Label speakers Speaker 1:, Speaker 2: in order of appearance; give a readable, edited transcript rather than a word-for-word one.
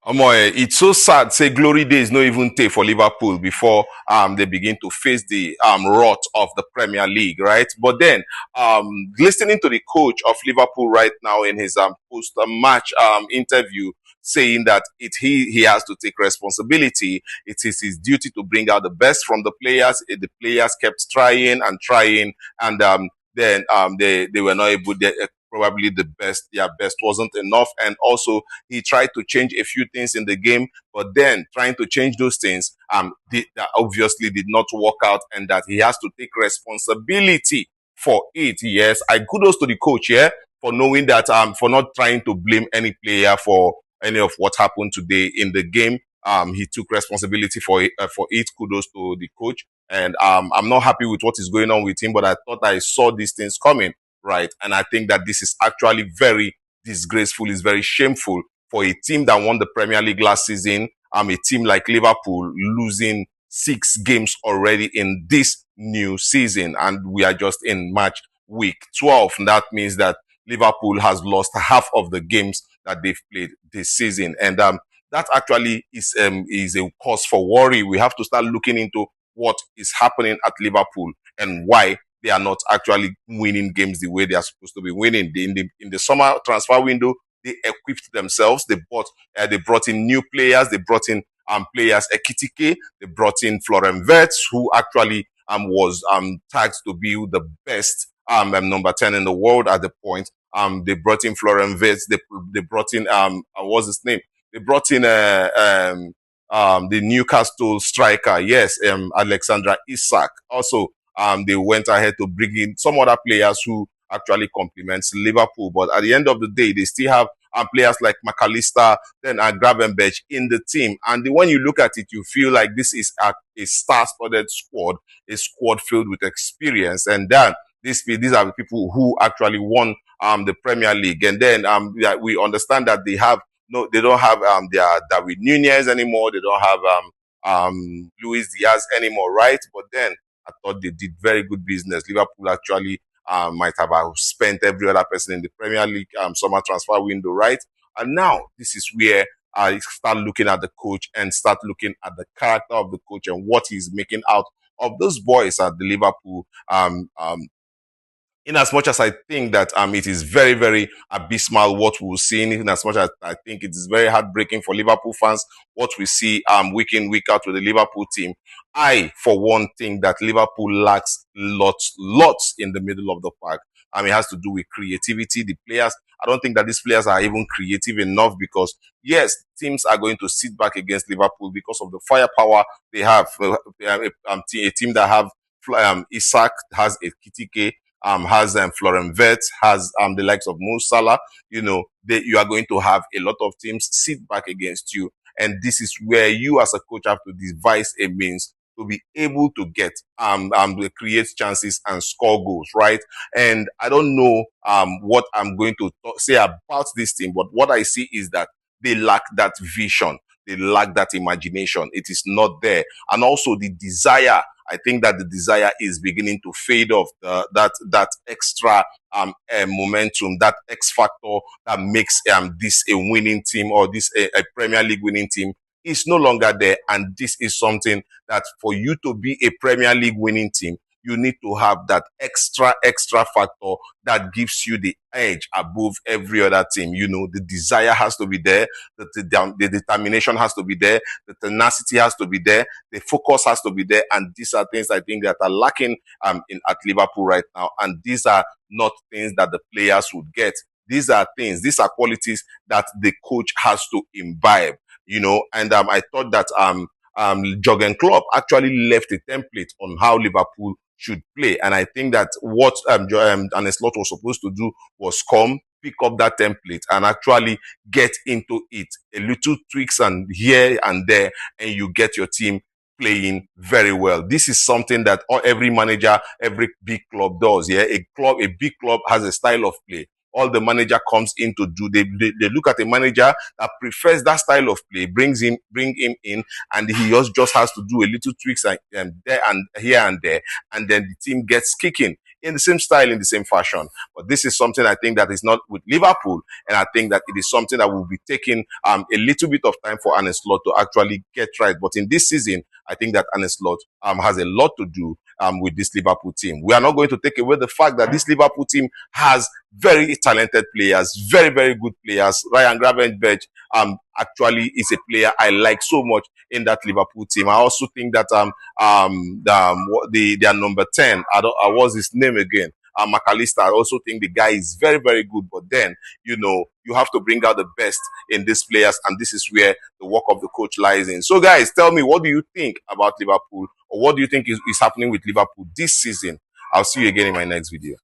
Speaker 1: It's so sad. Say glory days no even take for Liverpool before they begin to face the rot of the Premier League, right? But then listening to the coach of Liverpool right now in his post match interview saying that he has to take responsibility. It is his duty to bring out the best from the players. The players kept trying and trying, and then they were not able. Probably the best, their best wasn't enough, and also he tried to change a few things in the game, but then trying to change those things that obviously did not work out, and that he has to take responsibility for it. Yes, I kudos to the coach here for knowing that for not trying to blame any player for any of what happened today in the game. He took responsibility for it. Kudos to the coach, and I'm not happy with what is going on with him, but I thought I saw these things coming, right? And I think that this is actually very disgraceful. It's very shameful for a team that won the Premier League last season. A team like Liverpool losing 6 games already in this new season, and we are just in match week 12. And that means that Liverpool has lost half of the games that they've played this season, and that actually is a cause for worry. We have to start looking into what is happening at Liverpool and why they are not actually winning games the way they are supposed to be winning. In the summer transfer window, they equipped themselves. They brought in new players. They brought in players Ekitike. They brought in Florent Wirtz, who actually was tagged to be the best number 10 in the world at the point. They brought in Florent Wirtz. They brought in what's his name? They brought in the Newcastle striker, yes, Alexandra Isak. Also, they went ahead to bring in some other players who actually complements Liverpool. But at the end of the day, they still have players like McAllister, then Gravenberch in the team. And when you look at it, you feel like this is a star-studded squad, a squad filled with experience. And then these are the people who actually won the Premier League. And then we understand that they don't have their David Nunez anymore. They don't have Luis Diaz anymore, right? But then I thought they did very good business. Liverpool actually might have spent every other person in the Premier League summer transfer window, right? And now this is where I start looking at the coach and start looking at the character of the coach and what he's making out of those boys at the Liverpool in as much as I think that it is very, very abysmal what we're seeing, in as much as I think it is very heartbreaking for Liverpool fans, what we see week in, week out with the Liverpool team, I, for one, think that Liverpool lacks lots in the middle of the park. It has to do with creativity. The players, I don't think that these players are even creative enough because, yes, teams are going to sit back against Liverpool because of the firepower they have. A team that have Isak, has a Kitike, has Florent Wirtz, has the likes of Mo Salah. You are going to have a lot of teams sit back against you. And this is where you as a coach have to devise a means to be able to get create chances and score goals, right? And I don't know what I'm going to say about this team, but what I see is that they lack that vision. They lack that imagination. It is not there. And also the desire. I think that the desire is beginning to fade off. That extra momentum, that X factor that makes this a winning team or this a Premier League winning team is no longer there. And this is something that for you to be a Premier League winning team, you need to have that extra factor that gives you the edge above every other team. The desire has to be there, the determination has to be there, the tenacity has to be there, the focus has to be there, and these are things I think that are lacking at Liverpool right now, and these are not things that the players would get. These are qualities that the coach has to imbibe, and I thought that Jurgen Klopp actually left a template on how Liverpool should play. And I think that what Arne Slot was supposed to do was pick up that template and actually get into it. A little tweaks and here and there, and you get your team playing very well. This is something that every manager, every big club does. Yeah, a big club has a style of play. All the manager comes in to do, they look at a manager that prefers that style of play, bring him in, and he just has to do a little tweaks and there and here and there, and then the team gets kicking. in the same style, in the same fashion. But this is something I think that is not with Liverpool, and I think that it is something that will be taking a little bit of time for Arne Slot to actually get right. But in this season, I think that Arne Slot has a lot to do with this Liverpool team. We are not going to take away the fact that this Liverpool team has very talented players, very, very good players. Ryan Gravenberch actually is a player I like so much in that Liverpool team. I also think that their number 10, what's his name again? McAllister. I also think the guy is very, very good. But then, you have to bring out the best in these players, and this is where the work of the coach lies in. So, guys, tell me, what do you think about Liverpool, or what do you think is happening with Liverpool this season? I'll see you again in my next video.